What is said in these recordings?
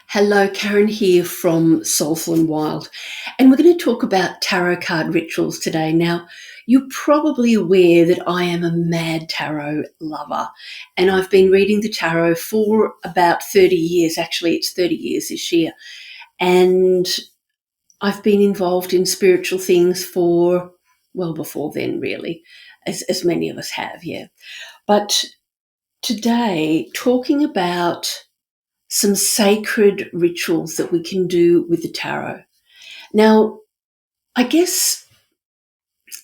Hello, Karen here from Soulful and Wild, and we're going to talk about tarot card rituals today. Now, you're probably aware that I am a mad tarot lover, and I've been reading the tarot for about 30 years. Actually, it's 30 years this year, and I've been involved in spiritual things for, well, before then, really, as many of us have, yeah. But today, talking about some sacred rituals that we can do with the tarot. Now, I guess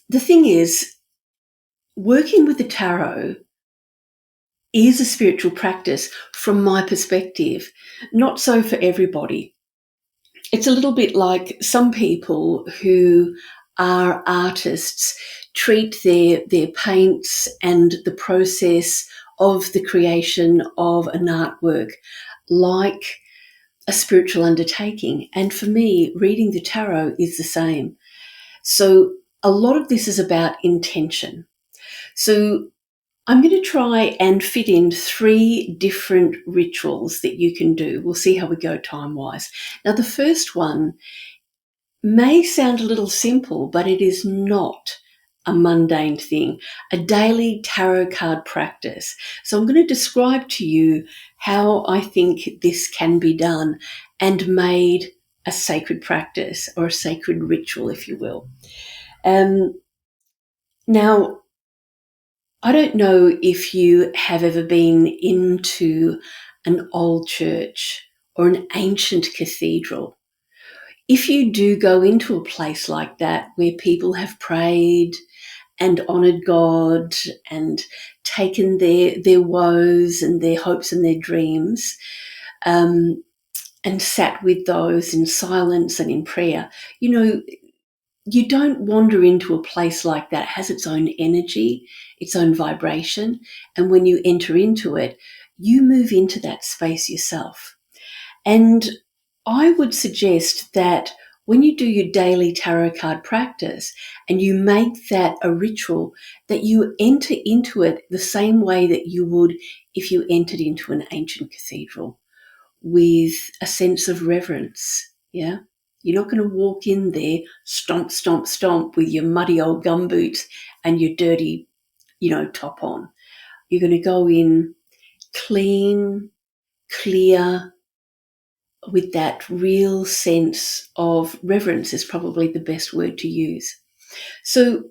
the thing is, working with the tarot is a spiritual practice from my perspective, not so for everybody. It's a little bit like some people who are artists treat their paints and the process of the creation of an artwork like a spiritual undertaking. And for me, reading the tarot is the same. So a lot of this is about intention. So I'm going to try and fit in 3 different rituals that you can do. We'll see how we go time-wise. Now, the first one may sound a little simple, but it is not a mundane thing, a daily tarot card practice. So I'm going to describe to you how I think this can be done and made a sacred practice or a sacred ritual, if you will. Now, I don't know if you have ever been into an old church or an ancient cathedral. If you do go into a place like that where people have prayed and honoured God and taken their woes and their hopes and their dreams, and sat with those in silence and in prayer, you don't wander into a place like that. It has its own energy, its own vibration, and when you enter into it, you move into that space yourself. And I would suggest that when you do your daily tarot card practice and you make that a ritual, that you enter into it the same way that you would if you entered into an ancient cathedral, with a sense of reverence, yeah? You're not going to walk in there, stomp, stomp, stomp with your muddy old gumboots and your dirty, top on. You're going to go in clean, clear, with that real sense of reverence is probably the best word to use. So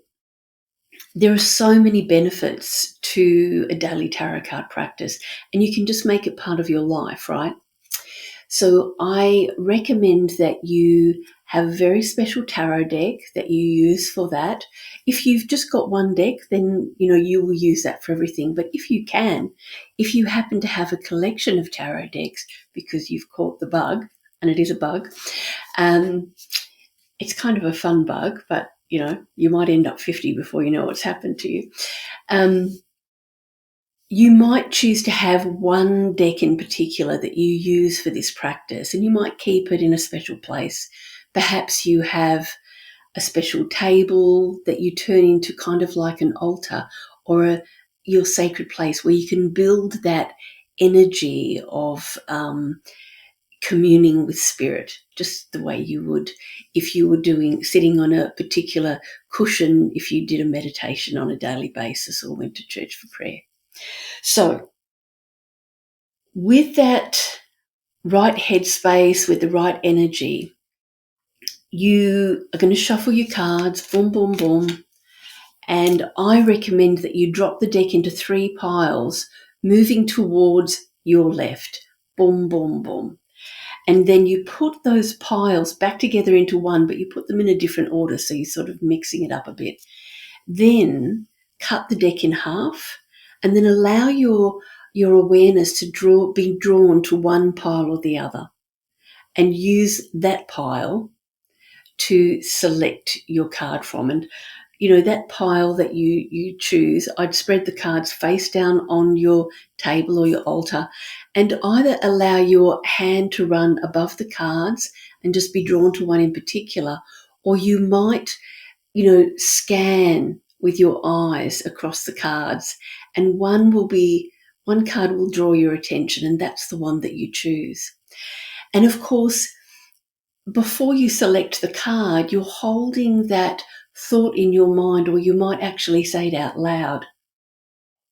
there are so many benefits to a daily tarot card practice, and you can just make it part of your life, right? So I recommend that you have a very special tarot deck that you use for that. If you've just got one deck, then, you will use that for everything. But if you happen to have a collection of tarot decks because you've caught the bug, and it is a bug, it's kind of a fun bug, but, you might end up 50 before you know what's happened to you. You might choose to have one deck in particular that you use for this practice, and you might keep it in a special place. Perhaps you have a special table that you turn into kind of like an altar, or your sacred place where you can build that energy of communing with spirit, just the way you would if you were sitting on a particular cushion if you did a meditation on a daily basis or went to church for prayer. So with that right headspace, with the right energy, you are going to shuffle your cards, boom, boom, boom. And I recommend that you drop the deck into 3 piles, moving towards your left. Boom, boom, boom. And then you put those piles back together into one, but you put them in a different order, so you're sort of mixing it up a bit. Then cut the deck in half, and then allow your awareness to be drawn to one pile or the other, and use that pile to select your card from. And that pile that you choose, I'd spread the cards face down on your table or your altar, and either allow your hand to run above the cards and just be drawn to one in particular, or you might scan with your eyes across the cards, and one card will draw your attention, and that's the one that you choose. And of course, before you select the card, you're holding that thought in your mind, or you might actually say it out loud.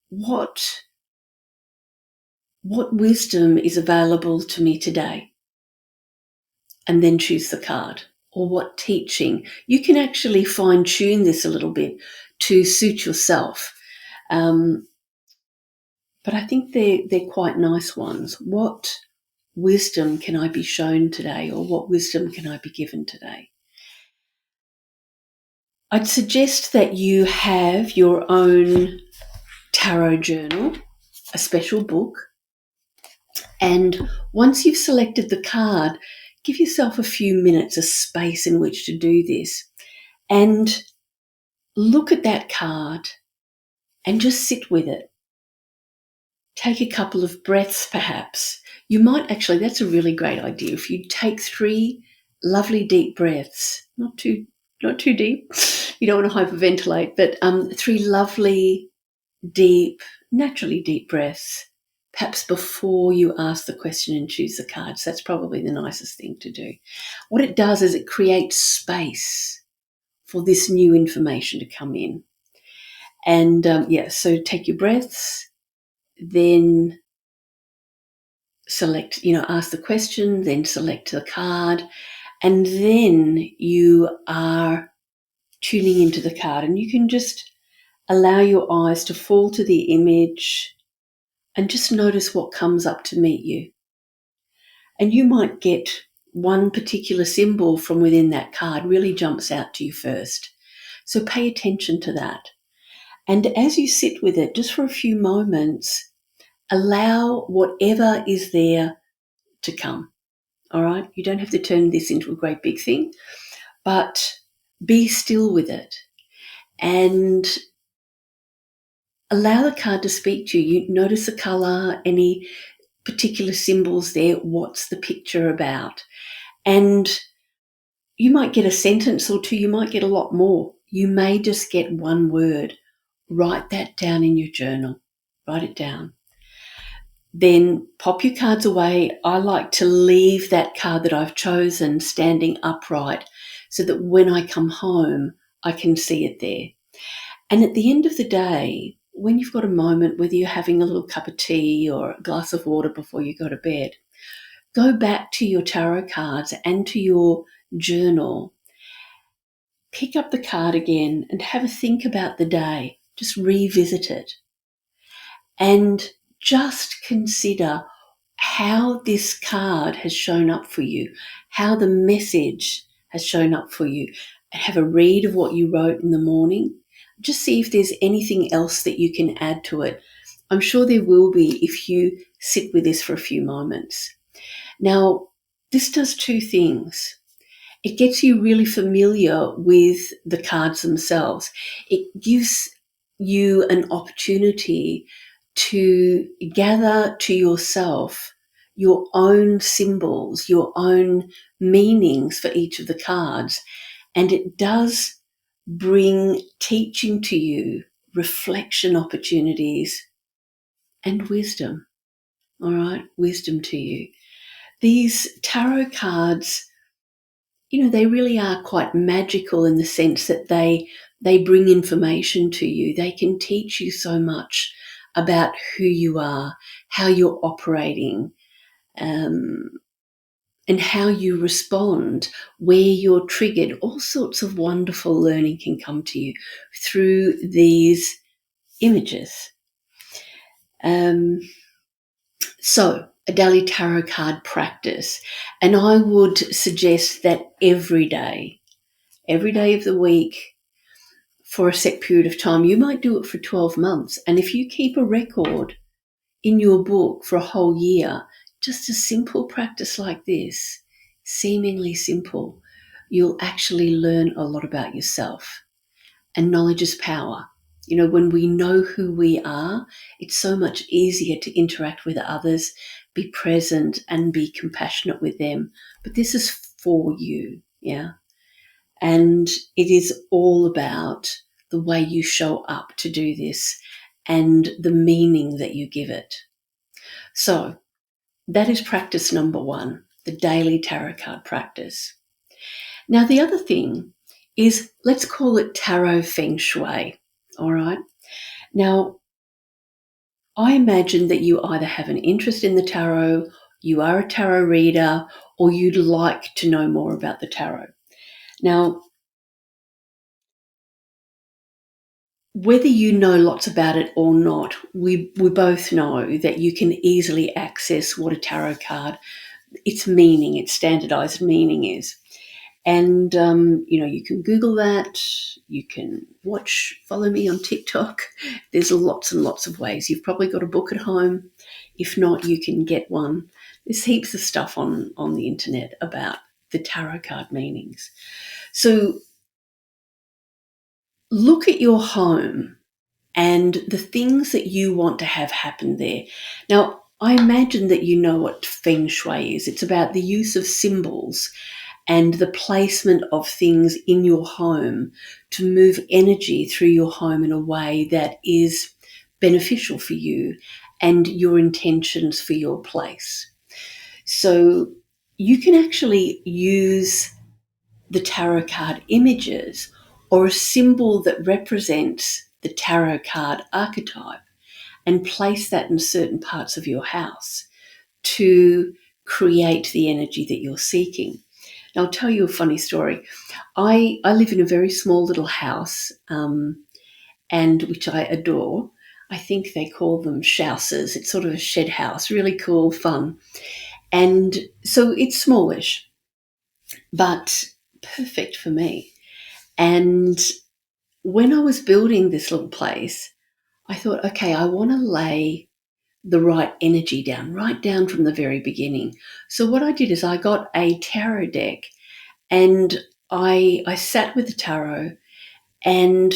What wisdom is available to me today? And then choose the card. Or what teaching? You can actually fine tune this a little bit to suit yourself. But I think they're quite nice ones. What wisdom can I be shown today, or what wisdom can I be given today? I'd suggest that you have your own tarot journal, a special book, and once you've selected the card, give yourself a few minutes, a space in which to do this, and look at that card and just sit with it. Take a couple of breaths, perhaps. You might actually, that's a really great idea. If you take 3 lovely deep breaths, not too deep, you don't want to hyperventilate, but 3 lovely, deep, naturally deep breaths, perhaps before you ask the question and choose the cards. That's probably the nicest thing to do. What it does is it creates space for this new information to come in. And so take your breaths, then select, ask the question, then select the card, and then you are tuning into the card. And you can just allow your eyes to fall to the image and just notice what comes up to meet you. And you might get one particular symbol from within that card really jumps out to you first. So pay attention to that. And as you sit with it, just for a few moments, allow whatever is there to come. All right? You don't have to turn this into a great big thing, but be still with it and allow the card to speak to you. You notice the color, any particular symbols there, what's the picture about? And you might get a sentence or two, you might get a lot more. You may just get one word. Write that down in your journal. Write it down. Then pop your cards away. I like to leave that card that I've chosen standing upright so that when I come home, I can see it there. And at the end of the day, when you've got a moment, whether you're having a little cup of tea or a glass of water before you go to bed, go back to your tarot cards and to your journal. Pick up the card again and have a think about the day. Just revisit it. And just consider how this card has shown up for you, how the message has shown up for you. Have a read of what you wrote in the morning. Just see if there's anything else that you can add to it. I'm sure there will be if you sit with this for a few moments. Now, this does 2 things. It gets you really familiar with the cards themselves. It gives you an opportunity to gather to yourself your own symbols, your own meanings for each of the cards. And it does bring teaching to you, reflection opportunities, and wisdom. All right, wisdom to you. These tarot cards, they really are quite magical in the sense that they bring information to you. They can teach you so much about who you are, how you're operating, and how you respond, where you're triggered. All sorts of wonderful learning can come to you through these images. So, a daily tarot card practice. And I would suggest that every day of the week, for a set period of time, you might do it for 12 months. And if you keep a record in your book for a whole year, just a simple practice like this, seemingly simple, you'll actually learn a lot about yourself. And knowledge is power. When we know who we are, it's so much easier to interact with others, be present and be compassionate with them. But this is for you, yeah? And it is all about the way you show up to do this and the meaning that you give it. So that is practice number 1, the daily tarot card practice. Now, the other thing is, let's call it tarot feng shui, all right? Now, I imagine that you either have an interest in the tarot, you are a tarot reader, or you'd like to know more about the tarot. Now, whether you know lots about it or not, we both know that you can easily access what a tarot card, its meaning, its standardized meaning is. And, you can Google that. You can follow me on TikTok. There's lots and lots of ways. You've probably got a book at home. If not, you can get one. There's heaps of stuff on the internet about the tarot card meanings. So look at your home and the things that you want to have happen there. Now, I imagine that you know what feng shui is. It's about the use of symbols and the placement of things in your home to move energy through your home in a way that is beneficial for you and your intentions for your place. So you can actually use the tarot card images or a symbol that represents the tarot card archetype and place that in certain parts of your house to create the energy that you're seeking. Now, I'll tell you a funny story. I live in a very small little house, and which I adore. I think they call them shousers. It's sort of a shed house, really cool, fun. And so it's smallish, but perfect for me. And when I was building this little place, I thought, okay, I want to lay the right energy down, right down from the very beginning. So what I did is I got a tarot deck and I sat with the tarot and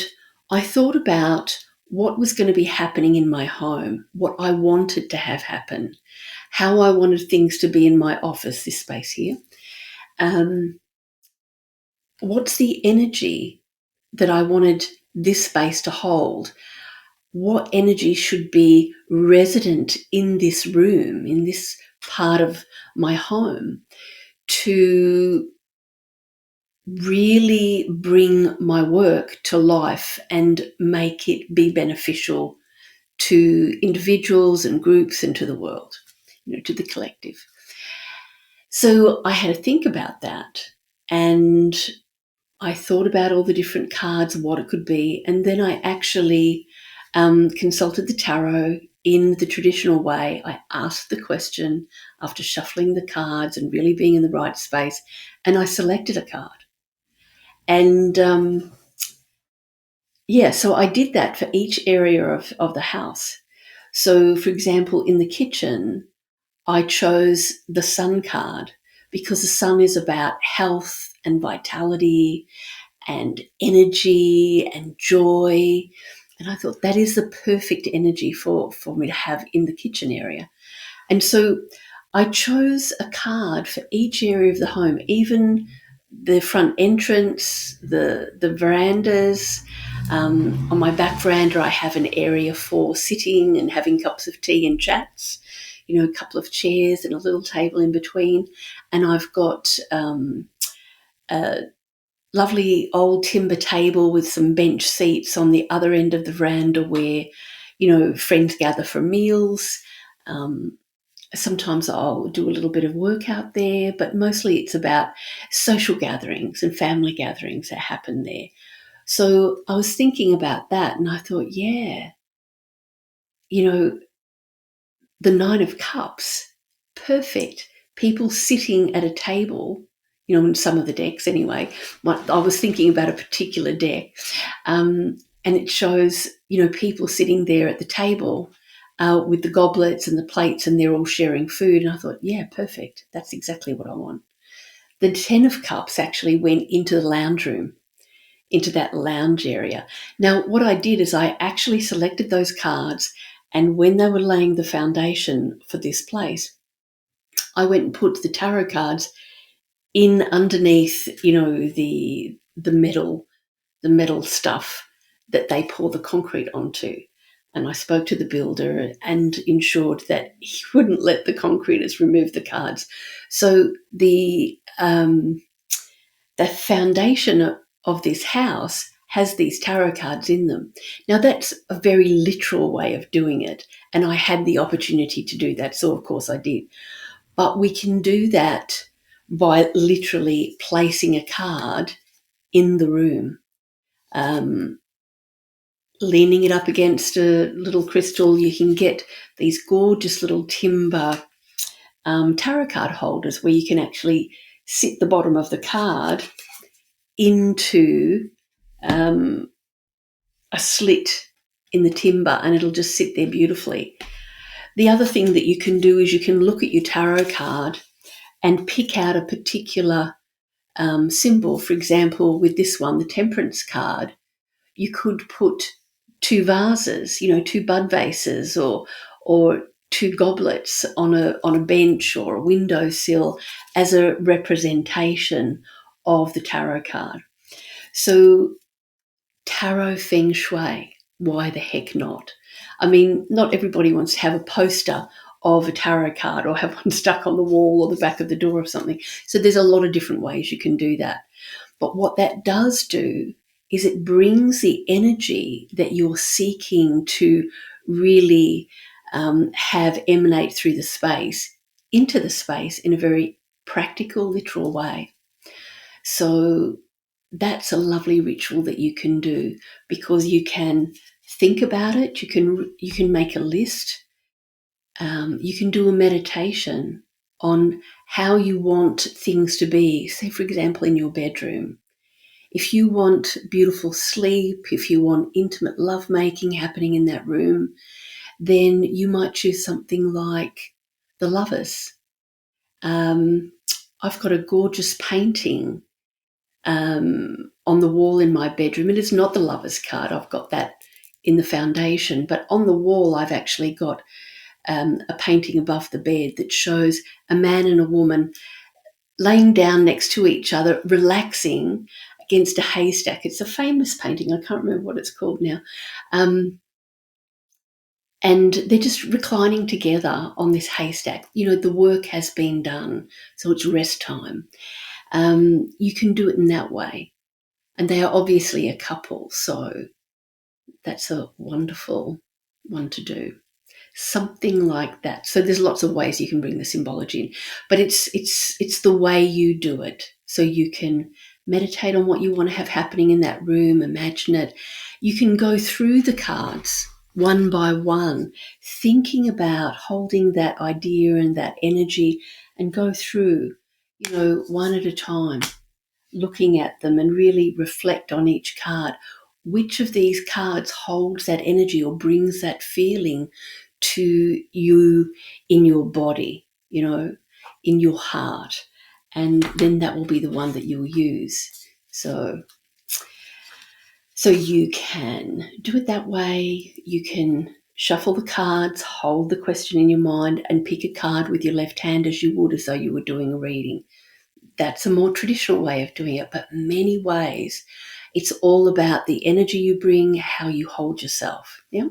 I thought about what was going to be happening in my home, what I wanted to have happen, how I wanted things to be in my office, this space here. What's the energy that I wanted this space to hold? What energy should be resident in this room, in this part of my home, to really bring my work to life and make it be beneficial to individuals and groups and to the world, to the collective. So I had to think about that, and I thought about all the different cards, what it could be, and then I actually consulted the tarot in the traditional way. I asked the question after shuffling the cards and really being in the right space, and I selected a card. And so I did that for each area of the house. So, for example, in the kitchen, I chose the sun card because the sun is about health and vitality and energy and joy. And I thought that is the perfect energy for me to have in the kitchen area. And so I chose a card for each area of the home, even the front entrance, the verandas. On my back veranda, I have an area for sitting and having cups of tea and chats, a couple of chairs and a little table in between. And I've got a lovely old timber table with some bench seats on the other end of the veranda where, friends gather for meals. Sometimes I'll do a little bit of work out there, but mostly it's about social gatherings and family gatherings that happen there. So I was thinking about that and I thought, the Nine of Cups, perfect. People sitting at a table, in some of the decks anyway. I was thinking about a particular deck, and it shows, people sitting there at the table with the goblets and the plates, and they're all sharing food. And I thought, perfect. That's exactly what I want. The 10 of Cups actually went into the lounge room, into that lounge area. Now, what I did is I actually selected those cards, and when they were laying the foundation for this place, I went and put the tarot cards in underneath, the metal stuff that they pour the concrete onto. And I spoke to the builder and ensured that he wouldn't let the concreters remove the cards. So the foundation of this house has these tarot cards in them. Now, that's a very literal way of doing it, and I had the opportunity to do that, so of course I did. But we can do that by literally placing a card in the room, leaning it up against a little crystal. You can get these gorgeous little timber tarot card holders where you can actually sit the bottom of the card into a slit in the timber, and it'll just sit there beautifully. The other thing that you can do is you can look at your tarot card and pick out a particular symbol. For example, with this one, the Temperance card, you could put two vases, two bud vases, or two goblets on a bench or a windowsill as a representation of the tarot card. So tarot feng shui, why the heck not? I mean, not everybody wants to have a poster of a tarot card or have one stuck on the wall or the back of the door or something. So there's a lot of different ways you can do that. But what that does do is it brings the energy that you're seeking to really have emanate through the space into the space in a very practical, literal way. So that's a lovely ritual that you can do, because you can think about it, you can make a list, you can do a meditation on how you want things to be. Say, for example, in your bedroom. If you want beautiful sleep, if you want intimate lovemaking happening in that room, then you might choose something like the Lovers. I've got a gorgeous painting on the wall in my bedroom. It is not the Lovers card. I've got that in the foundation. But on the wall, I've actually got a painting above the bed that shows a man and a woman laying down next to each other, relaxing against a haystack. It's a famous painting. I can't remember what it's called now. And they're just reclining together on this haystack. The work has been done, so it's rest time. You can do it in that way. And they are obviously a couple, so that's a wonderful one to do. Something like that. So there's lots of ways you can bring the symbology in, but it's the way you do it. So you can meditate on what you want to have happening in that room, imagine it. You can go through the cards one by one, thinking about holding that idea and that energy, and go through, one at a time, looking at them and really reflect on each card. Which of these cards holds that energy or brings that feeling to you in your body, in your heart? And then that will be the one that you'll use. So you can do it that way. You can shuffle the cards, hold the question in your mind, and pick a card with your left hand as you would as though you were doing a reading. That's a more traditional way of doing it, but many ways. It's all about the energy you bring, how you hold yourself. Yeah.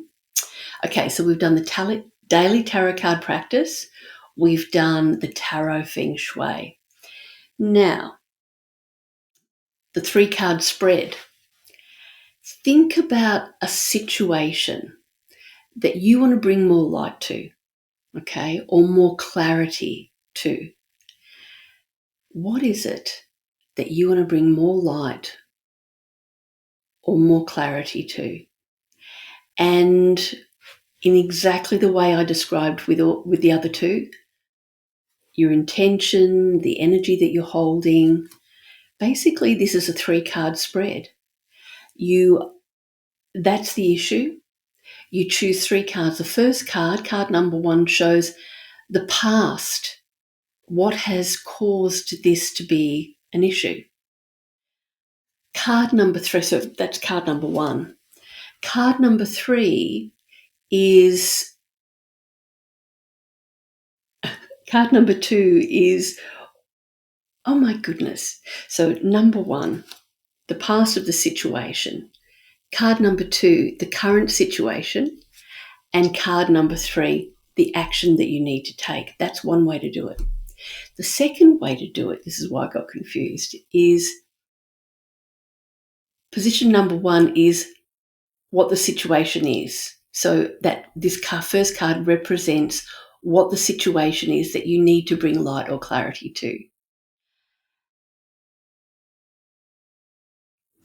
Okay, so we've done the daily tarot card practice. We've done the tarot feng shui. Now, the 3-card spread. Think about a situation that you want to bring more light to, okay, or more clarity to. What is it that you want to bring more light or more clarity to? And in exactly the way I described with the other two, your intention, the energy that you're holding. Basically, this is a 3-card spread. That's the issue. You choose 3 cards. The first card number 1, shows the past. What has caused this to be an issue? Card number 3, so that's card number 1. Card number 3 is, card number 2 is, oh my goodness. So number 1, the past of the situation. Card number 2, the current situation. And card number 3, the action that you need to take. That's one way to do it. The second way to do it, this is why I got confused, is position number 1 is what the situation is. So that this first card represents what the situation is that you need to bring light or clarity to.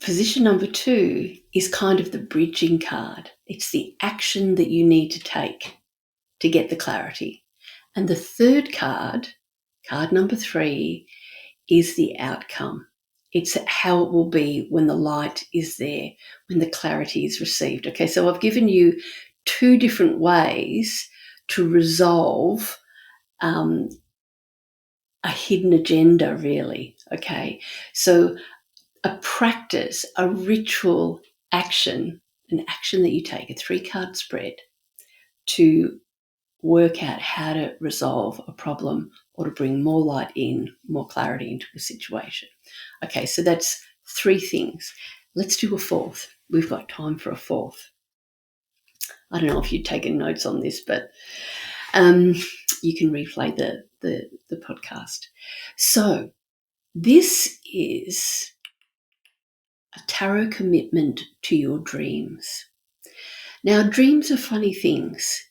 Position number 2 is kind of the bridging card. It's the action that you need to take to get the clarity. And the third card, card number 3, is the outcome. It's how it will be when the light is there, when the clarity is received. Okay, so I've given you 2 different ways to resolve a hidden agenda, really. Okay, so a practice, a ritual action, an action that you take, a 3-card spread to work out how to resolve a problem or to bring more light in, more clarity into a situation. Okay, so that's 3 things. Let's do a 4th. We've got time for a 4th. I don't know if you've taken notes on this, but you can replay the podcast. So this is a tarot commitment to your dreams. Now, dreams are funny things.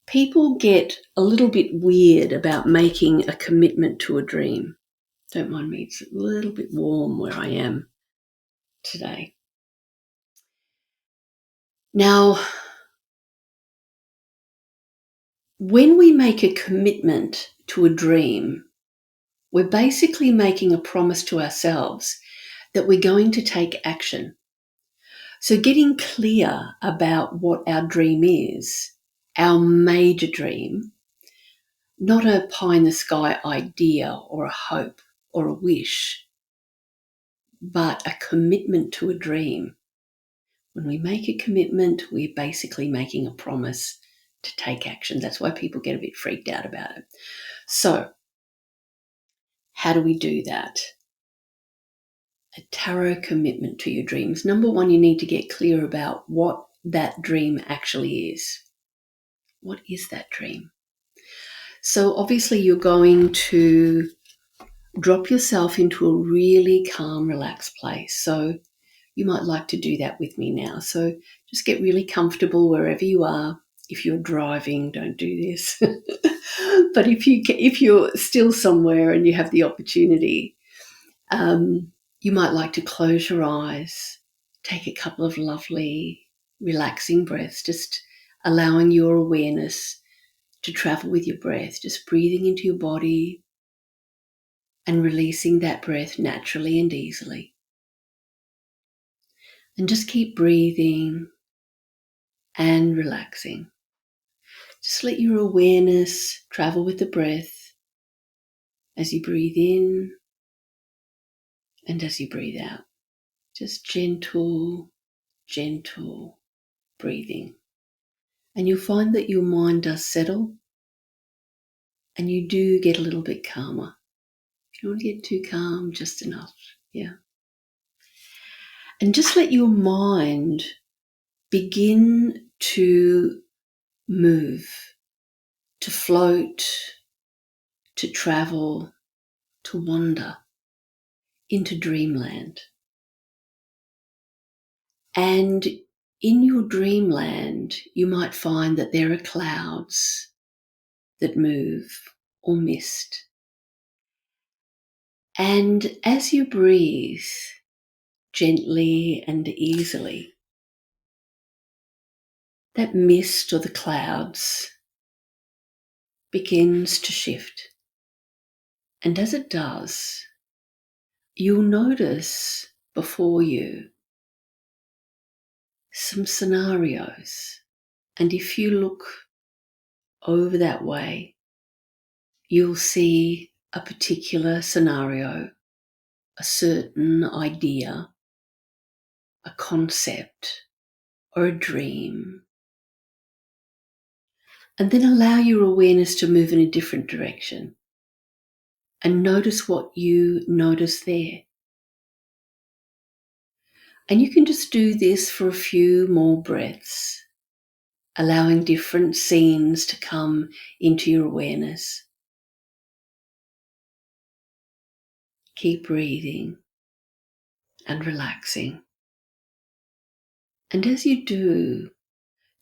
People get a little bit weird about making a commitment to a dream. Don't mind me, it's a little bit warm where I am today. Now, when we make a commitment to a dream, we're basically making a promise to ourselves that we're going to take action. So getting clear about what our dream is, our major dream, not a pie-in-the-sky idea or a hope or a wish, but a commitment to a dream. When we make a commitment, we're basically making a promise to take action. That's why people get a bit freaked out about it. So, how do we do that? A tarot commitment to your dreams. Number 1, you need to get clear about what that dream actually is. What is that dream? So obviously you're going to drop yourself into a really calm, relaxed place. So you might like to do that with me now. So just get really comfortable wherever you are. If you're driving, don't do this. But if you're still somewhere and you have the opportunity, you might like to close your eyes, take a couple of lovely, relaxing breaths, just allowing your awareness to travel with your breath, just breathing into your body and releasing that breath naturally and easily. And just keep breathing and relaxing. Just let your awareness travel with the breath as you breathe in and as you breathe out. Just gentle, gentle breathing. And you'll find that your mind does settle and you do get a little bit calmer. If you don't want to get too calm, just enough. Yeah. And just let your mind begin to move, to float, to travel, to wander into dreamland. And in your dreamland, you might find that there are clouds that move or mist. And as you breathe gently and easily, that mist or the clouds begins to shift. And as it does, you'll notice before you some scenarios. And if you look over that way, you'll see a particular scenario, a certain idea, a concept, or a dream. And then allow your awareness to move in a different direction and notice what you notice there. And you can just do this for a few more breaths allowing different scenes to come into your awareness. Keep breathing and relaxing. And as you do,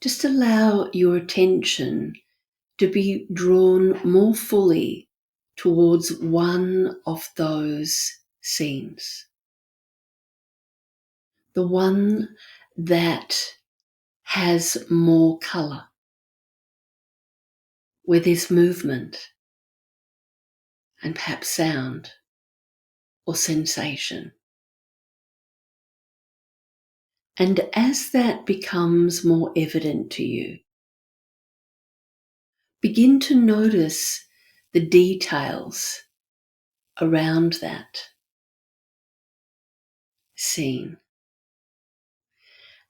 just allow your attention to be drawn more fully towards one of those scenes. The one that has more colour, where there's movement and perhaps sound or sensation. And as that becomes more evident to you, begin to notice the details around that scene.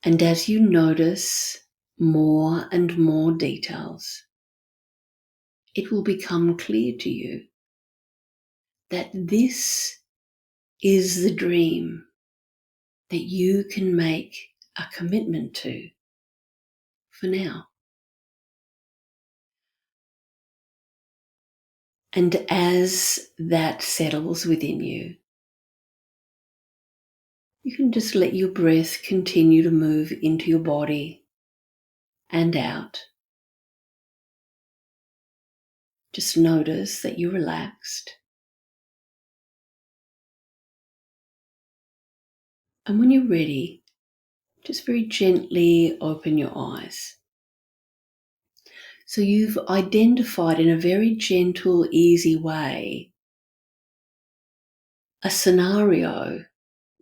And as you notice more and more details, it will become clear to you that this is the dream that you can make a commitment to for now. And as that settles within you, you can just let your breath continue to move into your body and out. Just notice that you're relaxed. And when you're ready, just very gently open your eyes. So you've identified in a very gentle, easy way a scenario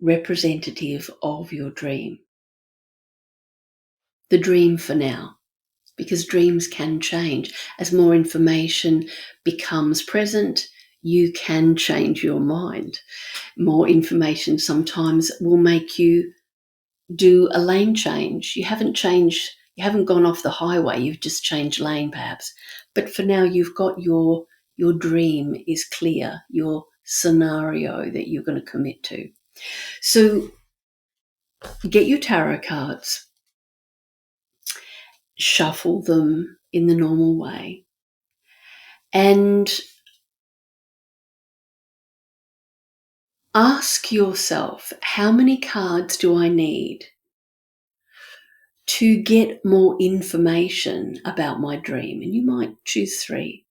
representative of your dream. The dream for now, because dreams can change. As more information becomes present, you can change your mind. More information sometimes will make you do a lane change. You haven't gone off the highway, you've just changed lane perhaps. But for now, you've got your dream is clear, your scenario that you're going to commit to. So get your tarot cards, shuffle them in the normal way, and ask yourself, how many cards do I need to get more information about my dream? And you might choose 3.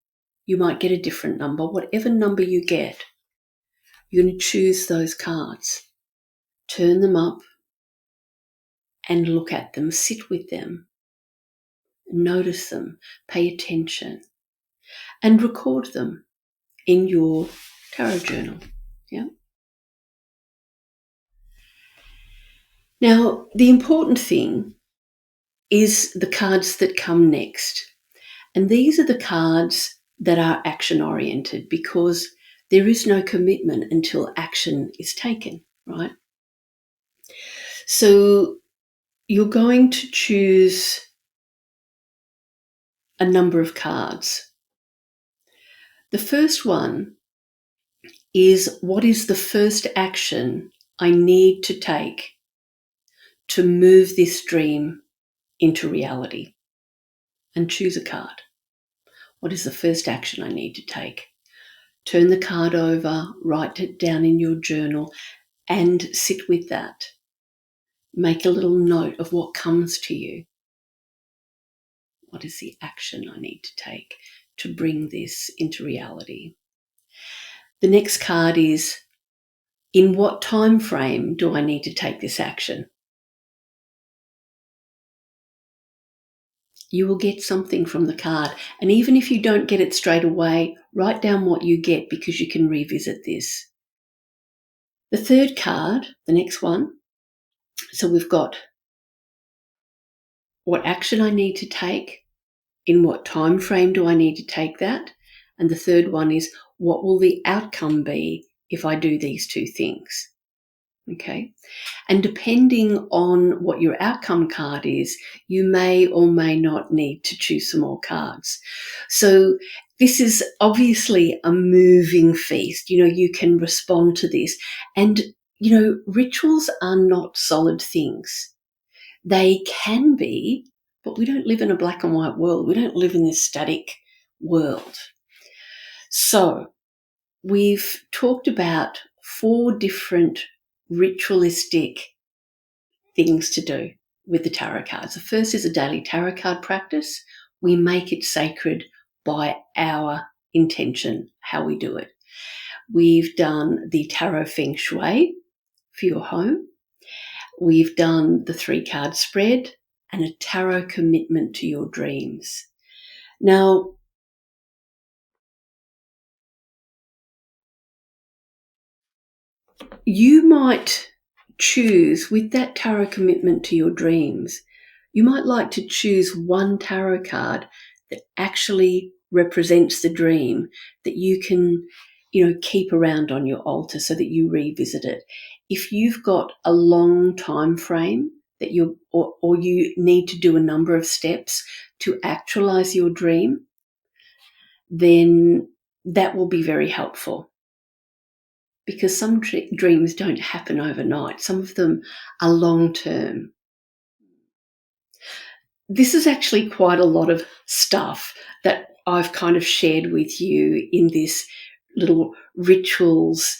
You might get a different number. Whatever number you get, you're going to choose those cards. Turn them up and look at them. Sit with them. Notice them. Pay attention. And record them in your tarot journal. Yeah. Now, the important thing is the cards that come next. And these are the cards that are action-oriented, because there is no commitment until action is taken, right? So you're going to choose a number of cards. The first one is, what is the first action I need to take to move this dream into reality? And choose a card. What is the first action I need to take? Turn the card over, write it down in your journal, and sit with that. Make a little note of what comes to you. What is the action I need to take to bring this into reality? The next card is, in what time frame do I need to take this action? You will get something from the card. And even if you don't get it straight away, write down what you get, because you can revisit this. The third card, the next one, so we've got what action I need to take, in what time frame do I need to take that, and the third one is, what will the outcome be if I do these 2 things? Okay, and depending on what your outcome card is, you may or may not need to choose some more cards. So this is obviously a moving feast. You can respond to this. And, rituals are not solid things. They can be But we don't live in a black and white world. We don't live in this static world. So we've talked about 4 different ritualistic things to do with the tarot cards. The first is a daily tarot card practice. We make it sacred by our intention, how we do it. We've done the tarot feng shui for your home. We've done the 3-card spread and a tarot commitment to your dreams. Now, you might choose, with that tarot commitment to your dreams, you might like to choose one tarot card that actually represents the dream that you can, keep around on your altar so that you revisit it. If you've got a long time frame that or you need to do a number of steps to actualize your dream, then that will be very helpful. Because some dreams don't happen overnight. Some of them are long-term. This is actually quite a lot of stuff that I've kind of shared with you in this little rituals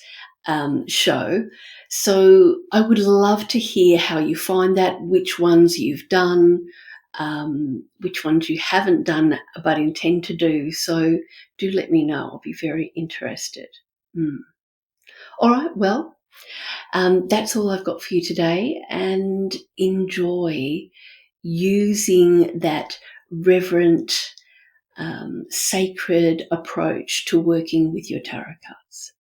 show. So I would love to hear how you find that, which ones you've done, which ones you haven't done but intend to do. So do let me know. I'll be very interested. All right, well, that's all I've got for you today, and enjoy using that reverent, sacred approach to working with your tarot cards.